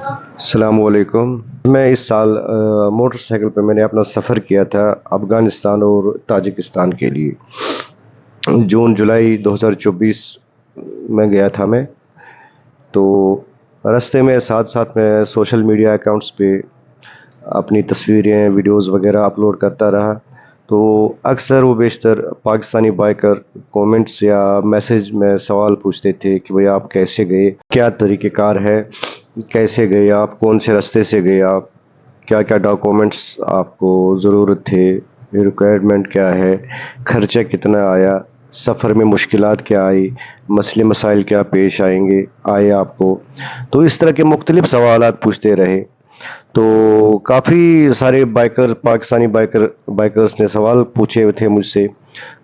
السلام علیکم۔ میں اس سال موٹر سائیکل پہ میں نے اپنا سفر کیا تھا افغانستان اور تاجکستان کے لیے۔ جون جولائی 2024 میں گیا تھا میں۔ تو راستے میں ساتھ ساتھ میں سوشل میڈیا اکاؤنٹس پہ اپنی تصویریں ویڈیوز وغیرہ اپلوڈ کرتا رہا۔ تو اکثر و بیشتر پاکستانی بائکر کومنٹس یا میسیج میں سوال پوچھتے تھے کہ بھئی آپ کیسے گئے، کیا طریقہ کار ہے، کیسے گئے آپ، کون سے راستے سے گئے آپ، کیا کیا ڈاکومنٹس آپ کو ضرورت تھے، ریکوائرمنٹ کیا ہے، خرچہ کتنا آیا، سفر میں مشکلات کیا آئی، مسئلے مسائل کیا پیش آئے آپ کو۔ تو اس طرح کے مختلف سوالات پوچھتے رہے۔ تو کافی سارے پاکستانی بائکرز نے سوال پوچھے تھے مجھ سے،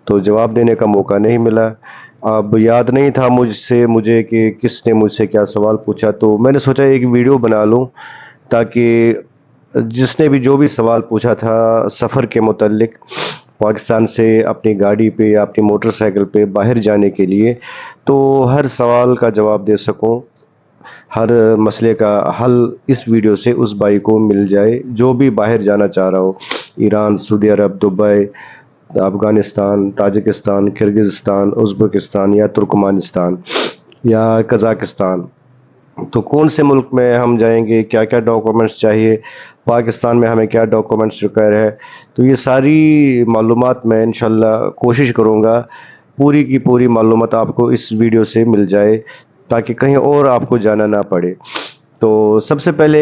تو جواب دینے کا موقع نہیں ملا۔ اب یاد نہیں تھا مجھے کہ کس نے مجھ سے کیا سوال پوچھا، تو میں نے سوچا ایک ویڈیو بنا لوں تاکہ جس نے بھی جو بھی سوال پوچھا تھا سفر کے متعلق پاکستان سے اپنی گاڑی پہ یا اپنی موٹر سائیکل پہ باہر جانے کے لیے، تو ہر سوال کا جواب دے سکوں، ہر مسئلے کا حل اس ویڈیو سے اس بھائی کو مل جائے جو بھی باہر جانا چاہ رہا ہو، Iran, Saudi Arab, Dubai, Afghanistan, Tajikistan, Kyrgyzstan, Uzbekistan یا ترکمانستان یا قزاقستان۔ تو کون سے ملک میں ہم جائیں گے، کیا کیا ڈاکومنٹس چاہیے، پاکستان میں ہمیں کیا ڈاکومنٹس ریکوائر ہے، تو یہ ساری معلومات میں انشاءاللہ کوشش کروں گا پوری کی پوری معلومات آپ کو اس ویڈیو سے مل جائے تاکہ کہیں اور آپ کو جانا نہ پڑے۔ تو سب سے پہلے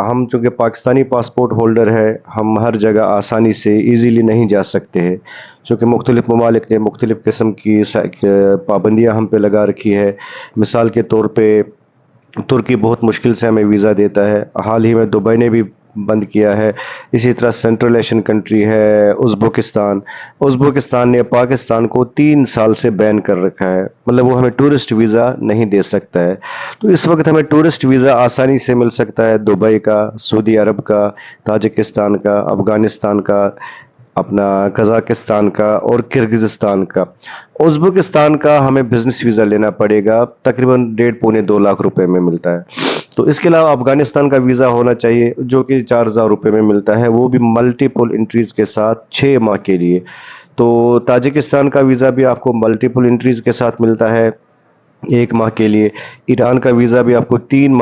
ہم چونکہ پاکستانی پاسپورٹ ہولڈر ہے، ہم ہر جگہ آسانی سے ایزیلی نہیں جا سکتے ہیں، چونکہ مختلف ممالک نے مختلف قسم کی پابندیاں ہم پہ لگا رکھی ہے۔ مثال کے طور پہ ترکی بہت مشکل سے ہمیں ویزا دیتا ہے، حال ہی میں دبئی نے بھی بند کیا ہے۔ اسی طرح سینٹرل ایشین کنٹری ہے ازبکستان نے پاکستان کو 3 سال سے بین کر رکھا ہے، مطلب وہ ہمیں ٹورسٹ ویزا نہیں دے سکتا ہے۔ تو اس وقت ہمیں ٹورسٹ ویزا آسانی سے مل سکتا ہے دبئی کا، سعودی عرب کا، تاجکستان کا، افغانستان کا، اپنا قزاقستان کا اور کرغزستان کا۔ ازبکستان کا ہمیں بزنس ویزا لینا پڑے گا، تقریباً 1.5 لاکھ روپے میں ملتا ہے۔ تو اس کے علاوہ افغانستان کا ویزا ہونا چاہیے جو کہ 4,000 روپے میں ملتا ہے، وہ بھی ملٹیپل انٹریز کے ساتھ 6 ماہ کے لیے۔ تو تاجکستان کا ویزا بھی آپ کو ملٹیپل انٹریز کے ساتھ ملتا ہے 1 ماہ کے لیے۔ ایران کا ویزا بھی آپ کو 3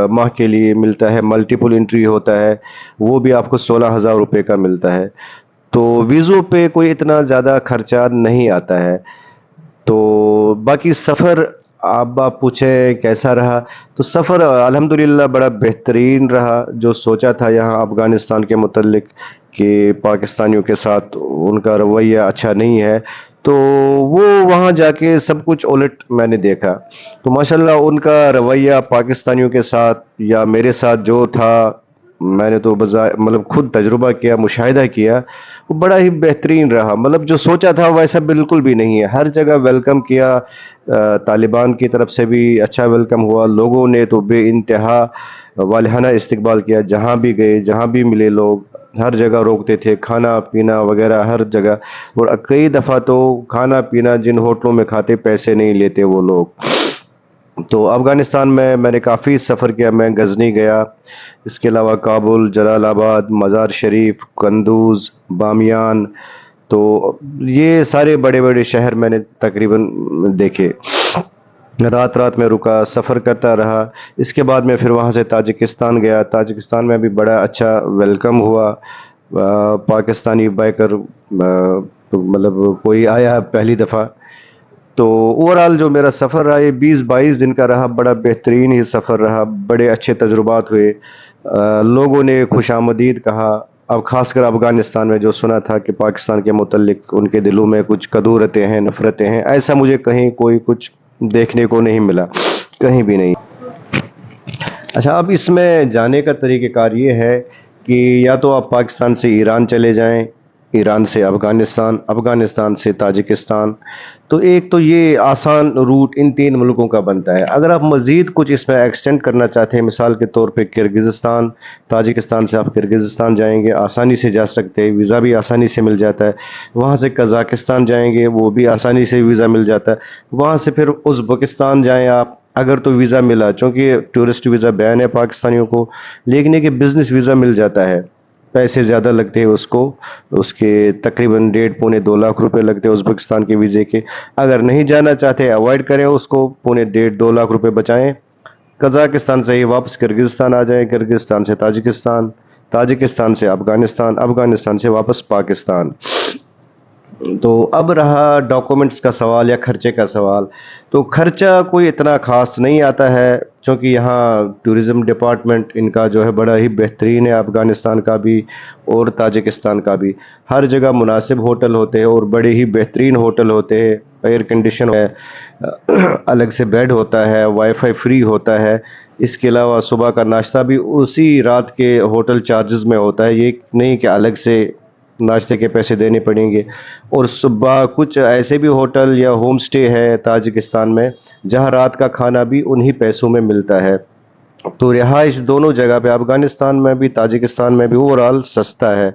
ماہ کے لیے ملتا ہے، ملٹیپل انٹری ہوتا ہے، وہ بھی آپ کو 16,000 روپے کا ملتا ہے۔ تو ویزوں پہ کوئی اتنا زیادہ خرچہ نہیں آتا ہے۔ تو باقی سفر آپ پوچھیں کیسا رہا، تو سفر الحمدللہ بڑا بہترین رہا۔ جو سوچا تھا یہاں افغانستان کے متعلق کہ پاکستانیوں کے ساتھ ان کا رویہ اچھا نہیں ہے، تو وہ وہاں جا کے سب کچھ الٹ میں نے دیکھا۔ تو ماشاءاللہ ان کا رویہ پاکستانیوں کے ساتھ یا میرے ساتھ جو تھا، میں نے تو مطلب خود تجربہ کیا، مشاہدہ کیا، وہ بڑا ہی بہترین رہا۔ مطلب جو سوچا تھا ویسا بالکل بھی نہیں ہے، ہر جگہ ویلکم کیا، طالبان کی طرف سے بھی اچھا ویلکم ہوا، لوگوں نے تو بے انتہا والہانہ استقبال کیا، جہاں بھی گئے، جہاں بھی ملے لوگ ہر جگہ روکتے تھے، کھانا پینا وغیرہ ہر جگہ، اور کئی دفعہ تو کھانا پینا جن ہوٹلوں میں کھاتے پیسے نہیں لیتے وہ لوگ۔ تو افغانستان میں نے کافی سفر کیا، میں غزنی گیا، اس کے علاوہ کابل، جلال آباد، مزار شریف، قندوز، بامیان، تو یہ سارے بڑے بڑے شہر میں نے تقریباً دیکھے۔ رات رات میں رکا، سفر کرتا رہا۔ اس کے بعد میں پھر وہاں سے تاجکستان گیا، تاجکستان میں بھی بڑا اچھا ویلکم ہوا۔ پاکستانی بائکر مطلب کوئی آیا پہلی دفعہ، تو اوورآل جو میرا سفر رہا یہ 20-22 دن کا رہا، بڑا بہترین ہی سفر رہا، بڑے اچھے تجربات ہوئے، لوگوں نے خوش آمدید کہا۔ اب خاص کر افغانستان میں جو سنا تھا کہ پاکستان کے متعلق ان کے دلوں میں کچھ کدورتیں ہیں، نفرتیں ہیں، ایسا مجھے کہیں کوئی کچھ دیکھنے کو نہیں ملا، کہیں بھی نہیں۔ اچھا، اب اس میں جانے کا طریقہ کار یہ ہے کہ یا تو آپ پاکستان سے ایران چلے جائیں، ایران سے افغانستان، افغانستان سے تاجکستان، تو ایک تو یہ آسان روٹ ان 3 ملکوں کا بنتا ہے۔ اگر آپ مزید کچھ اس میں ایکسٹینڈ کرنا چاہتے ہیں، مثال کے طور پہ کرغزستان، تاجکستان سے آپ کرغزستان جائیں گے، آسانی سے جا سکتے ہیں، ویزا بھی آسانی سے مل جاتا ہے۔ وہاں سے قزاقستان جائیں گے، وہ بھی آسانی سے ویزا مل جاتا ہے۔ وہاں سے پھر ازبکستان جائیں آپ، اگر تو ویزا ملا، چونکہ ٹورسٹ ویزا بین ہے پاکستانیوں کو، لیکن ایک بزنس ویزا مل جاتا ہے، پیسے زیادہ لگتے ہیں اس کو، اس کے تقریباً 1.5 پونے 2 لاکھ روپے لگتے ہیں ازبکستان کے ویزے کے۔ اگر نہیں جانا چاہتے اوائڈ کریں اس کو، 1.5 2 لاکھ روپے بچائیں، قزاقستان سے ہی واپس کرگزستان آ جائیں، کرگزستان سے تاجکستان، تاجکستان سے افغانستان، افغانستان سے واپس پاکستان۔ تو اب رہا ڈاکومنٹس کا سوال یا خرچے کا سوال، تو خرچہ کوئی اتنا خاص نہیں آتا ہے، چونکہ یہاں ٹورزم ڈپارٹمنٹ ان کا جو ہے بڑا ہی بہترین ہے، افغانستان کا بھی اور تاجکستان کا بھی۔ ہر جگہ مناسب ہوٹل ہوتے ہیں اور بڑے ہی بہترین ہوٹل ہوتے ہیں، ایئر کنڈیشن ہے، الگ سے بیڈ ہوتا ہے، وائی فائی فری ہوتا ہے۔ اس کے علاوہ صبح کا ناشتہ بھی اسی رات کے ہوٹل چارجز میں ہوتا ہے، یہ نہیں کہ الگ سے ناشتے کے پیسے دینے پڑیں گے۔ اور صبح کچھ ایسے بھی ہوٹل یا ہوم سٹے ہے تاجکستان میں جہاں رات کا کھانا بھی انہی پیسوں میں ملتا ہے۔ تو رہائش دونوں جگہ پہ، افغانستان میں بھی تاجکستان میں بھی اوورال سستا ہے،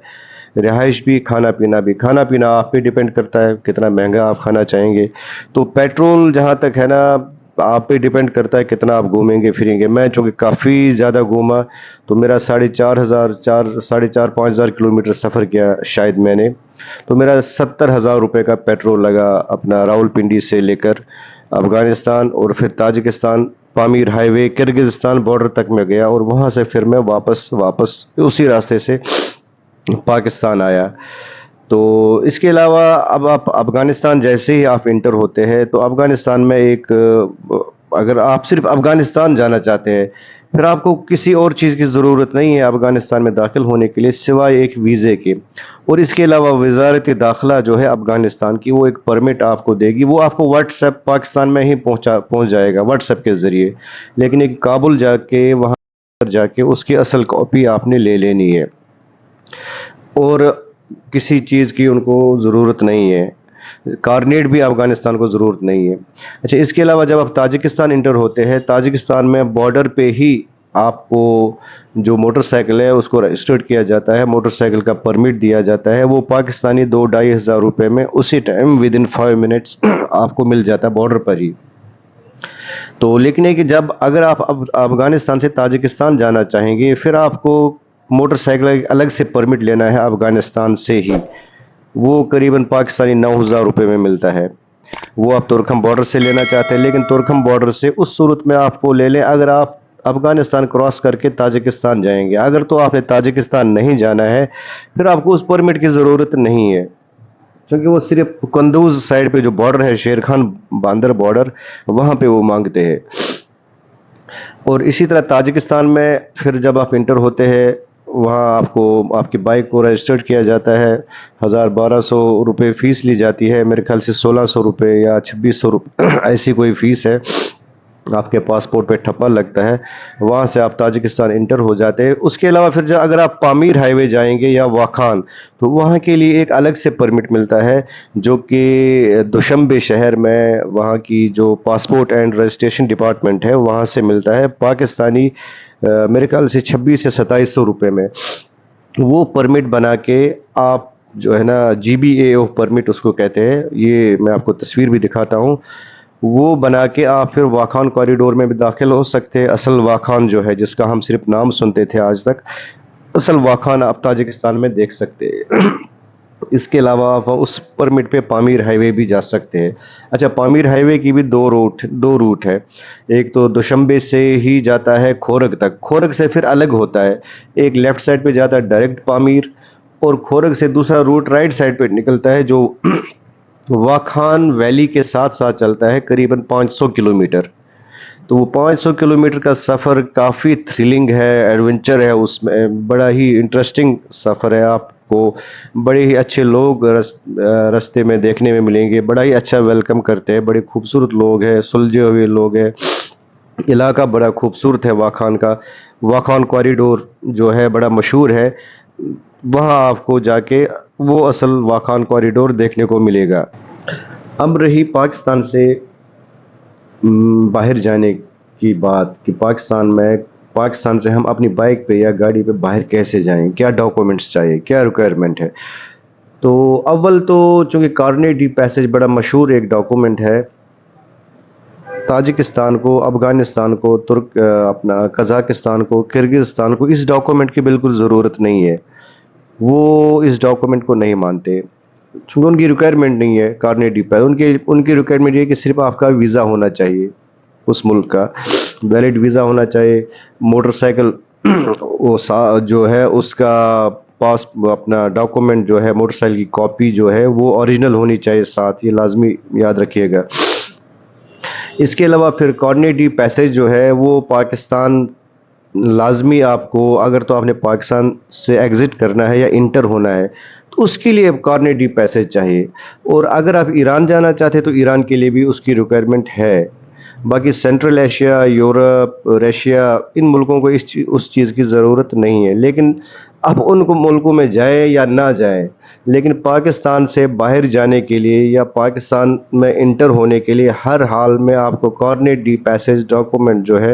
رہائش بھی، کھانا پینا بھی۔ کھانا پینا آپ پہ ڈیپینڈ کرتا ہے کتنا مہنگا آپ کھانا چاہیں گے۔ تو پیٹرول جہاں تک ہے نا، آپ پہ ڈیپینڈ کرتا ہے کتنا آپ گھومیں گے پھریں گے۔ میں چونکہ کافی زیادہ گھوما، تو میرا 4,500 کلومیٹر سفر کیا شاید میں نے، تو میرا 70,000 روپے کا پیٹرول لگا اپنا راول پنڈی سے لے کر افغانستان، اور پھر تاجکستان پامیر ہائی وے کرگزستان بارڈر تک میں گیا، اور وہاں سے پھر میں واپس اسی راستے سے پاکستان آیا۔ تو اس کے علاوہ اب آپ افغانستان جیسے ہی آپ انٹر ہوتے ہیں تو افغانستان میں اگر آپ صرف افغانستان جانا چاہتے ہیں، پھر آپ کو کسی اور چیز کی ضرورت نہیں ہے افغانستان میں داخل ہونے کے لیے سوائے ایک ویزے کے۔ اور اس کے علاوہ وزارت داخلہ جو ہے افغانستان کی، وہ ایک پرمٹ آپ کو دے گی، وہ آپ کو واٹس ایپ پاکستان میں ہی پہنچ جائے گا واٹس ایپ کے ذریعے، لیکن ایک کابل جا کے وہاں جا کے اس کی اصل کاپی آپ نے لے لینی ہے، اور کسی چیز کی ان کو ضرورت نہیں ہے، کارنیٹ بھی افغانستان کو ضرورت نہیں ہے۔ اچھا، اس کے علاوہ جب آپ تاجکستان انٹر ہوتے ہیں، تاجکستان میں بارڈر پہ ہی آپ کو جو موٹر سائیکل ہے اس کو رجسٹرڈ کیا جاتا ہے، موٹر سائیکل کا پرمٹ دیا جاتا ہے، وہ پاکستانی 2-2.5 ہزار روپے میں اسی ٹائم ودن 5 منٹس آپ کو مل جاتا ہے بارڈر پر ہی۔ تو لیکن ہے کہ اگر آپ افغانستان سے تاجکستان جانا چاہیں گے، پھر آپ کو موٹر سائیکل الگ سے پرمٹ لینا ہے افغانستان سے ہی، وہ قریباً پاکستانی 9,000 روپے میں ملتا ہے۔ وہ آپ تورکھم بارڈر سے لینا چاہتے ہیں، لیکن تورکھم بارڈر سے اس صورت میں آپ وہ لے لیں اگر آپ افغانستان کراس کر کے تاجکستان جائیں گے۔ اگر تو آپ نے تاجکستان نہیں جانا ہے، پھر آپ کو اس پرمٹ کی ضرورت نہیں ہے، کیونکہ وہ صرف کندوز سائڈ پہ جو بارڈر ہے، شیر خان باندر بارڈر، وہاں پہ وہ مانگتے ہیں۔ اور اسی طرح تاجکستان میں پھر جب آپ انٹر ہوتے ہیں، وہاں آپ کو آپ کی بائک کو رجسٹرڈ کیا جاتا ہے، 1,000-1,200 روپے فیس لی جاتی ہے، میرے خیال سے 1,600 روپے یا 2,600 روپے ایسی کوئی فیس ہے، آپ کے پاسپورٹ پہ ٹھپا لگتا ہے، وہاں سے آپ تاجکستان انٹر ہو جاتے ہیں۔ اس کے علاوہ پھر اگر آپ پامیر ہائی وے جائیں گے یا واخان، تو وہاں کے لیے ایک الگ سے پرمٹ ملتا ہے، جو کہ دوشمبے شہر میں وہاں کی جو پاسپورٹ اینڈ رجسٹریشن ڈپارٹمنٹ ہے وہاں سے ملتا ہے، پاکستانی میرے خیال سے 2,600 سے 2,700 روپے میں۔ وہ پرمٹ بنا کے آپ جو ہے نا، GBA پرمٹ اس کو کہتے ہیں، یہ میں آپ کو تصویر بھی دکھاتا ہوں، وہ بنا کے آپ پھر واخان کوریڈور میں بھی داخل ہو سکتے ہیں۔ اصل واخان جو ہے، جس کا ہم صرف نام سنتے تھے آج تک، اصل واخان آپ تاجکستان میں دیکھ سکتے ہیں۔ اس کے علاوہ آپ اس پرمٹ پہ پامیر ہائی وے بھی جا سکتے ہیں۔ اچھا، پامیر ہائی وے کی بھی دو روٹ ہے، ایک تو دوشمبے سے ہی جاتا ہے کھورگ تک، کھورگ سے پھر الگ ہوتا ہے، ایک لیفٹ سائڈ پہ جاتا ہے ڈائریکٹ پامیر، اور کھورگ سے دوسرا روٹ رائٹ سائڈ پہ نکلتا ہے جو واخان ویلی کے ساتھ ساتھ چلتا ہے، قریباً 500 کلومیٹر۔ تو وہ 500 کلومیٹر کا سفر کافی تھرلنگ ہے، ایڈونچر ہے، اس میں بڑا ہی انٹرسٹنگ سفر ہے، آپ کو بڑے ہی اچھے لوگ رستے میں دیکھنے میں ملیں گے، بڑا ہی اچھا ویلکم کرتے ہیں، بڑے خوبصورت لوگ ہیں، سلجھے ہوئے لوگ ہیں، علاقہ بڑا خوبصورت ہے واخان کا۔ واخان کوریڈور جو ہے بڑا مشہور ہے، وہاں آپ کو جا کے وہ اصل واخان کوریڈور دیکھنے کو ملے گا۔ اب رہی پاکستان سے باہر جانے کی بات، کہ پاکستان سے ہم اپنی بائک پہ یا گاڑی پہ باہر کیسے جائیں، کیا ڈاکومنٹس چاہیے، کیا ریکوائرمنٹ ہے۔ تو اول تو چونکہ کارنیٹ ڈی پیسج بڑا مشہور ایک ڈاکومنٹ ہے تاجکستان کو، افغانستان کو، اپنا قزاقستان کو، کرگزستان کو اس ڈاکومنٹ کی بالکل ضرورت نہیں ہے. وہ اس ڈاکومنٹ کو نہیں مانتے چونکہ ان کی ریکوائرمنٹ نہیں ہے کارنیٹ ڈی پیس. ان کی ریکوائرمنٹ یہ ہے کہ صرف آپ کا ویزا ہونا چاہیے، اس ملک کا ویلڈ ویزا ہونا چاہیے. موٹر سائیکل جو ہے اس کا پاس اپنا ڈاکومنٹ جو ہے، موٹر سائیکل کی کاپی جو ہے وہ اوریجنل ہونی چاہیے ساتھ، یہ لازمی یاد رکھیے گا. اس کے علاوہ پھر کارنیٹ پیسج جو ہے وہ پاکستان لازمی آپ کو، اگر تو آپ نے پاکستان سے ایگزٹ کرنا ہے یا انٹر ہونا ہے تو اس کے لیے کارنیٹ پیسج چاہیے. اور اگر آپ ایران جانا چاہتے ہیں تو ایران کے لیے بھی اس کی ریکوائرمنٹ ہے. باقی سینٹرل ایشیا، یورپ، رشیا، ان ملکوں کو اس چیز کی ضرورت نہیں ہے. لیکن اب ان کو ملکوں میں جائے یا نہ جائیں، لیکن پاکستان سے باہر جانے کے لیے یا پاکستان میں انٹر ہونے کے لیے ہر حال میں آپ کو کارنیٹ پیسج ڈاکومنٹ جو ہے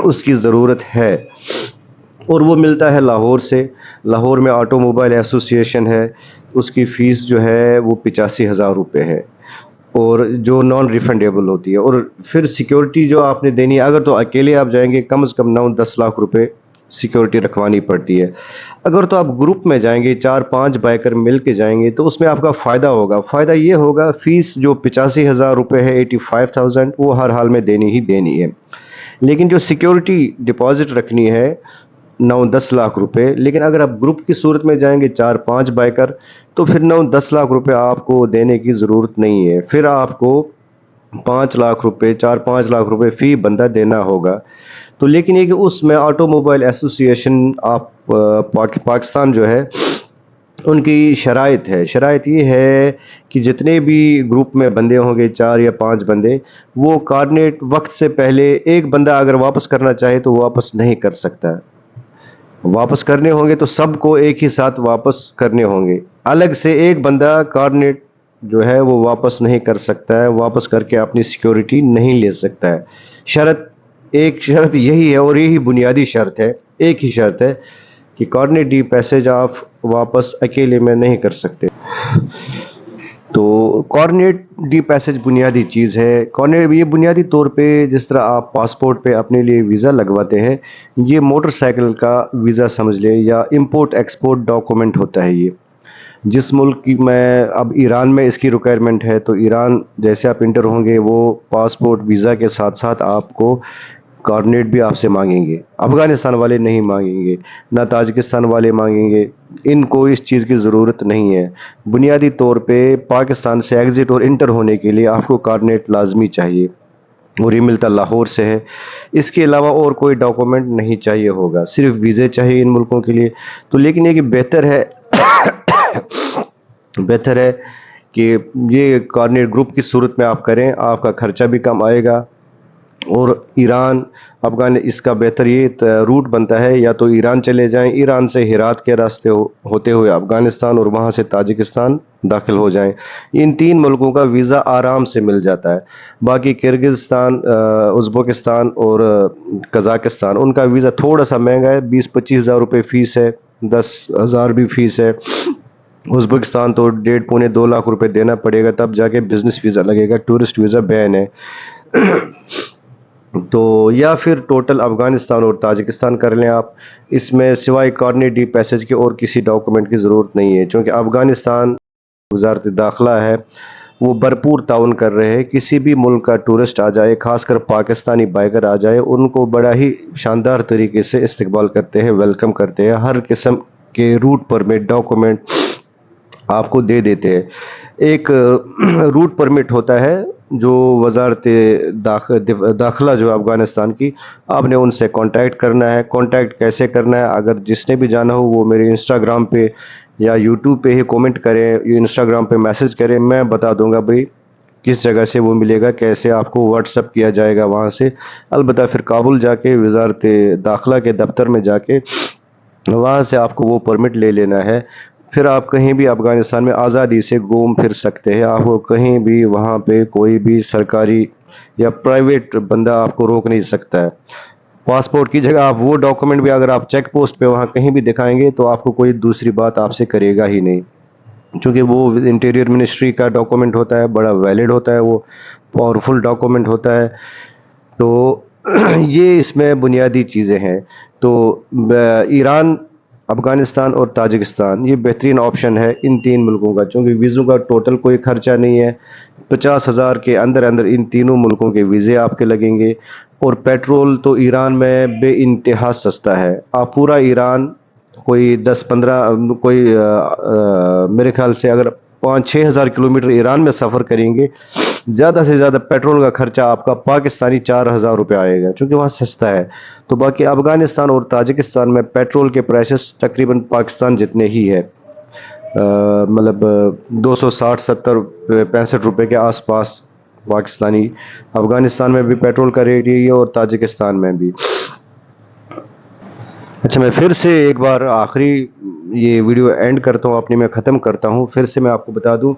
اس کی ضرورت ہے. اور وہ ملتا ہے لاہور سے. لاہور میں آٹو موبائل ایسوسیشن ہے، اس کی فیس جو ہے وہ 85,000 روپے ہے، اور جو نان ریفنڈیبل ہوتی ہے. اور پھر سیکیورٹی جو آپ نے دینی ہے، اگر تو اکیلے آپ جائیں گے کم از کم 9-10 لاکھ روپے سیکیورٹی رکھوانی پڑتی ہے. اگر تو آپ گروپ میں جائیں گے، 4-5 بائکر مل کے جائیں گے تو اس میں آپ کا فائدہ ہوگا. فائدہ یہ ہوگا فیس جو 85,000 روپے ہے، 85,000 وہ ہر حال میں دینی ہی دینی ہے. لیکن جو سیکیورٹی ڈپازٹ رکھنی ہے 9-10 لاکھ روپے، لیکن اگر آپ گروپ کی صورت میں جائیں گے 4-5 بائکر تو پھر 9-10 لاکھ روپے آپ کو دینے کی ضرورت نہیں ہے. پھر آپ کو 5 لاکھ روپے، 4-5 لاکھ روپے فی بندہ دینا ہوگا. تو لیکن یہ کہ اس میں آٹو موبائل ایسوسیشن پاکستان جو ہے ان کی شرائط یہ ہے کہ جتنے بھی گروپ میں بندے ہوں گے 4 یا 5 بندے، وہ کارنیٹ وقت سے پہلے ایک بندہ اگر واپس کرنا چاہے تو واپس نہیں کر سکتا. واپس کرنے ہوں گے تو سب کو ایک ہی ساتھ واپس کرنے ہوں گے. الگ سے ایک بندہ کارنیٹ جو ہے وہ واپس نہیں کر سکتا ہے، واپس کر کے اپنی سیکیورٹی نہیں لے سکتا ہے. ایک شرط یہی ہے، اور یہی بنیادی شرط ہے، ایک ہی شرط ہے کہ کارنیٹ پیسج آپ واپس اکیلے میں نہیں کر سکتے. تو کارنیٹ پیسج بنیادی چیز ہے. یہ بنیادی طور پہ جس طرح آپ پاسپورٹ پہ اپنے لیے ویزا لگواتے ہیں، یہ موٹر سائیکل کا ویزا سمجھ لیں یا امپورٹ ایکسپورٹ ڈاکومنٹ ہوتا ہے. یہ جس ملک کی میں اب ایران میں اس کی ریکوائرمنٹ ہے، تو ایران جیسے آپ انٹر ہوں گے وہ پاسپورٹ ویزا کے ساتھ ساتھ آپ کو کارنیٹ بھی آپ سے مانگیں گے. افغانستان والے نہیں مانگیں گے، نہ تاجکستان والے مانگیں گے. ان کو اس چیز کی ضرورت نہیں ہے. بنیادی طور پہ پاکستان سے ایگزٹ اور انٹر ہونے کے لیے آپ کو کارنیٹ لازمی چاہیے، اور یہ ملتا لاہور سے ہے. اس کے علاوہ اور کوئی ڈاکومنٹ نہیں چاہیے ہوگا، صرف ویزے چاہیے ان ملکوں کے لیے. تو لیکن یہ کہ بہتر ہے کہ یہ کارنیٹ گروپ کی صورت میں آپ کریں، آپ کا خرچہ بھی کم آئے گا. اور ایران، اس کا بہتر یہ روٹ بنتا ہے، یا تو ایران چلے جائیں، ایران سے ہرات کے راستے ہوتے ہوئے افغانستان اور وہاں سے تاجکستان داخل ہو جائیں. ان 3 ملکوں کا ویزا آرام سے مل جاتا ہے. باقی کرگزستان، ازبکستان اور قزاقستان، ان کا ویزا تھوڑا سا مہنگا ہے، 20-25 ہزار روپے فیس ہے، 10,000 بھی فیس ہے. ازبکستان تو 1.5-2 لاکھ روپے دینا پڑے گا، تب جا کے بزنس ویزا لگے گا، ٹورسٹ ویزا بین ہے. تو یا پھر ٹوٹل افغانستان اور تاجکستان کر لیں آپ. اس میں سوائے کارنیٹ پیسج کے اور کسی ڈاکومنٹ کی ضرورت نہیں ہے، چونکہ افغانستان وزارت داخلہ ہے وہ بھرپور تعاون کر رہے ہیں. کسی بھی ملک کا ٹورسٹ آ جائے، خاص کر پاکستانی بائیکر آ جائے، ان کو بڑا ہی شاندار طریقے سے استقبال کرتے ہیں، ویلکم کرتے ہیں. ہر قسم کے روٹ پرمٹ ڈاکومنٹ آپ کو دے دیتے ہیں. ایک روٹ پرمٹ ہوتا ہے جو وزارت داخلہ جو افغانستان کی، آپ نے ان سے کانٹیکٹ کرنا ہے. کانٹیکٹ کیسے کرنا ہے؟ اگر جس نے بھی جانا ہو وہ میرے انسٹاگرام پہ یا یوٹیوب پہ ہی کومنٹ کریں، انسٹاگرام پہ میسج کریں، میں بتا دوں گا بھائی کس جگہ سے وہ ملے گا، کیسے آپ کو واٹس اپ کیا جائے گا وہاں سے. البتہ پھر کابل جا کے وزارت داخلہ کے دفتر میں جا کے وہاں سے آپ کو وہ پرمٹ لے لینا ہے. پھر آپ کہیں بھی افغانستان میں آزادی سے گھوم پھر سکتے ہیں. آپ کو کہیں بھی وہاں پہ کوئی بھی سرکاری یا پرائیویٹ بندہ آپ کو روک نہیں سکتا ہے. پاسپورٹ کی جگہ آپ وہ ڈاکومنٹ بھی اگر آپ چیک پوسٹ پہ وہاں کہیں بھی دکھائیں گے تو آپ کو کوئی دوسری بات آپ سے کرے گا ہی نہیں، کیونکہ وہ انٹیریئر منسٹری کا ڈاکومنٹ ہوتا ہے، بڑا ویلڈ ہوتا ہے وہ. پاورفل ڈاکومنٹ ہوتا ہے. تو یہ اس میں بنیادی چیزیں ہیں. تو ایران، افغانستان اور تاجکستان یہ بہترین آپشن ہے ان تین ملکوں کا، چونکہ ویزوں کا ٹوٹل کوئی خرچہ نہیں ہے. 50,000 کے اندر اندر ان تینوں ملکوں کے ویزے آپ کے لگیں گے. اور پیٹرول تو ایران میں بے انتہا سستا ہے. آپ پورا ایران کوئی 10-15 کوئی میرے خیال سے اگر 5-6 ہزار کلومیٹر ایران میں سفر کریں گے، زیادہ سے زیادہ پیٹرول کا خرچہ آپ کا پاکستانی 4,000 روپے آئے گا، چونکہ وہاں سستا ہے. تو باقی افغانستان اور تاجکستان میں پیٹرول کے پرائسز تقریباً پاکستان جتنے ہی ہے، مطلب 260-70 65 روپے کے آس پاس پاکستانی. افغانستان میں بھی پیٹرول کا ریٹ یہی ہے اور تاجکستان میں بھی. اچھا، میں پھر سے ایک بار آخری یہ ویڈیو اینڈ کرتا ہوں اپنی، میں ختم کرتا ہوں. پھر سے میں آپ کو بتا دوں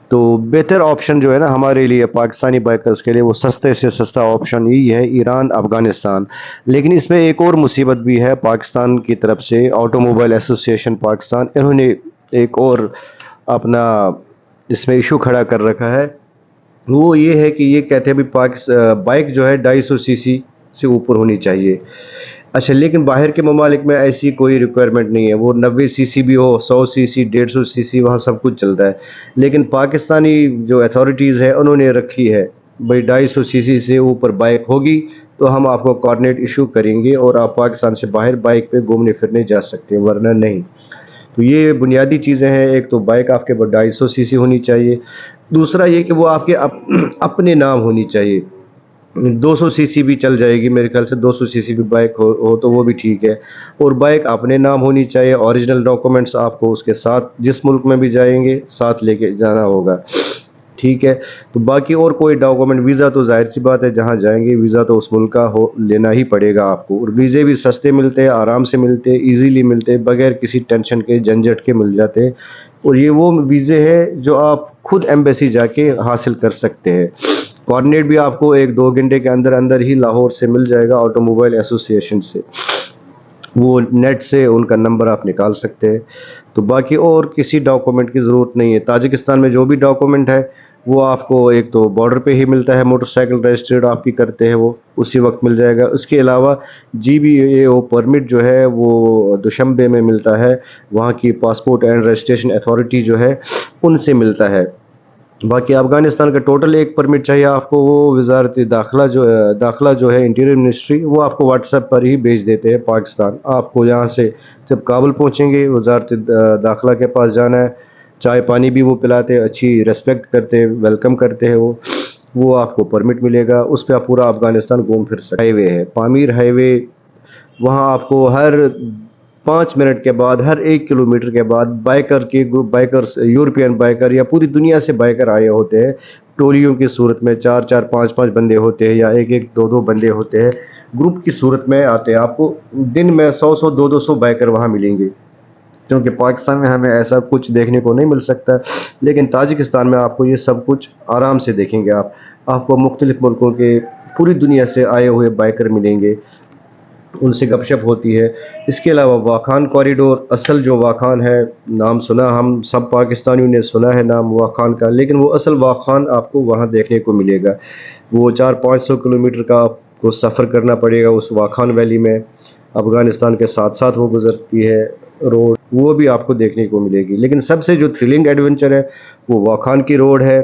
تو بہتر آپشن جو ہے نا ہمارے لیے پاکستانی بائکرز کے لیے، وہ سستے سے سستا آپشن یہی ہے، ایران افغانستان. لیکن اس میں ایک اور مصیبت بھی ہے پاکستان کی طرف سے. آٹو موبائل ایسوسی ایشن پاکستان، انہوں نے ایک اور اپنا اس میں ایشو کھڑا کر رکھا ہے. وہ یہ ہے کہ یہ کہتے ہیں بھی بائک جو ہے 250 سی سی سے اوپر ہونی چاہیے. اچھا، لیکن باہر کے ممالک میں ایسی کوئی ریکوائرمنٹ نہیں ہے. وہ 90 سی سی بھی ہو، 100 سی سی، 150 سی سی، وہاں سب کچھ چلتا ہے. لیکن پاکستانی جو اتھارٹیز ہے انہوں نے رکھی ہے بھائی 250 سی سی سے اوپر بائک ہوگی تو ہم آپ کو کارنیٹ ایشو کریں گے اور آپ پاکستان سے باہر بائک پہ گھومنے پھرنے جا سکتے ہیں، ورنہ نہیں. تو یہ بنیادی چیزیں ہیں. ایک تو بائک آپ کے 250 سی سی ہونی چاہیے. دوسرا یہ کہ وہ آپ کے اپنے نام ہونی چاہیے. 200 سی سی بھی چل جائے گی میرے خیال سے، 200 سی سی بھی بائک ہو تو وہ بھی ٹھیک ہے. اور بائک اپنے نام ہونی چاہیے. اوریجنل ڈاکومنٹس آپ کو اس کے ساتھ جس ملک میں بھی جائیں گے ساتھ لے کے جانا ہوگا، ٹھیک ہے. تو باقی اور کوئی ڈاکومنٹ، ویزا تو ظاہر سی بات ہے جہاں جائیں گے ویزا تو اس ملک کا لینا ہی پڑے گا آپ کو. اور ویزے بھی سستے ملتے ہیں، آرام سے ملتے ہیں، ایزیلی ملتے ہیں، بغیر کسی ٹینشن کے جھنجھٹ کے مل جاتے ہیں. اور یہ وہ ویزے ہیں جو آپ خود ایمبیسی جا کے حاصل کر سکتے ہیں. کوآرڈینیٹ بھی آپ کو 1-2 گھنٹے کے اندر اندر ہی لاہور سے مل جائے گا، آٹو موبائل ایسوسی ایشن سے. وہ نیٹ سے ان کا نمبر آپ نکال سکتے ہیں. تو باقی اور کسی ڈاکومنٹ کی ضرورت نہیں ہے. تاجکستان میں جو بھی ڈاکومنٹ ہے وہ آپ کو ایک تو بارڈر پہ ہی ملتا ہے، موٹر سائیکل رجسٹرڈ آپ کی کرتے ہیں وہ اسی وقت مل جائے گا. اس کے علاوہ GBAO پرمٹ جو ہے وہ دوشنبے میں ملتا ہے، وہاں کی پاسپورٹ اینڈ رجسٹریشن اتھارٹی جو ہے ان سے ملتا ہے. باقی افغانستان کا ٹوٹل ایک پرمٹ چاہیے آپ کو، وہ وزارت داخلہ جو ہے انٹیریئر منسٹری، وہ آپ کو واٹس ایپ پر ہی بھیج دیتے ہیں پاکستان. آپ کو یہاں سے جب کابل پہنچیں گے وزارت داخلہ کے پاس جانا ہے. چائے پانی بھی وہ پلاتے ہیں، اچھی ریسپیکٹ کرتے ہیں، ویلکم کرتے ہیں. وہ آپ کو پرمٹ ملے گا، اس پہ آپ پورا افغانستان گھوم پھر سکتے. ہائی وے ہے پامیر ہائی وے، وہاں آپ کو ہر 5 منٹ کے بعد، ہر 1 کلومیٹر کے بعد بائکرز یورپین بائکر یا پوری دنیا سے بائکر آئے ہوتے ہیں. ٹولیوں کی صورت میں 4-4 5-5 بندے ہوتے ہیں، یا 1-1 2-2 بندے ہوتے ہیں، گروپ کی صورت میں آتے ہیں. آپ کو دن میں 100 200 بائکر وہاں ملیں گے، کیونکہ پاکستان میں ہمیں ایسا کچھ دیکھنے کو نہیں مل سکتا. لیکن تاجکستان میں آپ کو یہ سب کچھ آرام سے دیکھیں گے. آپ کو مختلف ملکوں کے پوری دنیا سے آئے ہوئے بائکر ملیں گے، ان سے گپ شپ ہوتی ہے. اس کے علاوہ واخان کوریڈور، اصل جو واخان ہے، نام سنا ہم سب پاکستانیوں نے سنا ہے نام واخان کا، لیکن وہ اصل واخان آپ کو وہاں دیکھنے کو ملے گا. وہ 400-500 کلومیٹر کا آپ کو سفر کرنا پڑے گا اس واخان ویلی میں. افغانستان کے ساتھ ساتھ وہ گزرتی ہے روڈ، وہ بھی آپ کو دیکھنے کو ملے گی. لیکن سب سے جو تھرلنگ ایڈونچر ہے وہ واخان کی روڈ ہے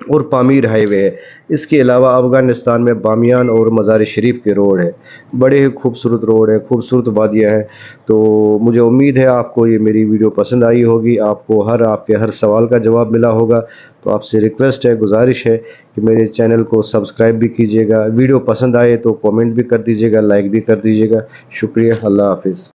اور پامیر ہائی وے ہے. اس کے علاوہ افغانستان میں بامیان اور مزار شریف کے روڈ ہے. بڑے ہی خوبصورت روڈ ہے، خوبصورت وادیاں ہیں. تو مجھے امید ہے آپ کو یہ میری ویڈیو پسند آئی ہوگی، آپ کو آپ کے ہر سوال کا جواب ملا ہوگا. تو آپ سے ریکویسٹ ہے، گزارش ہے کہ میرے چینل کو سبسکرائب بھی کیجیے گا. ویڈیو پسند آئے تو کامنٹ بھی کر دیجیے گا، لائک بھی کر دیجیے گا. شکریہ، اللہ حافظ.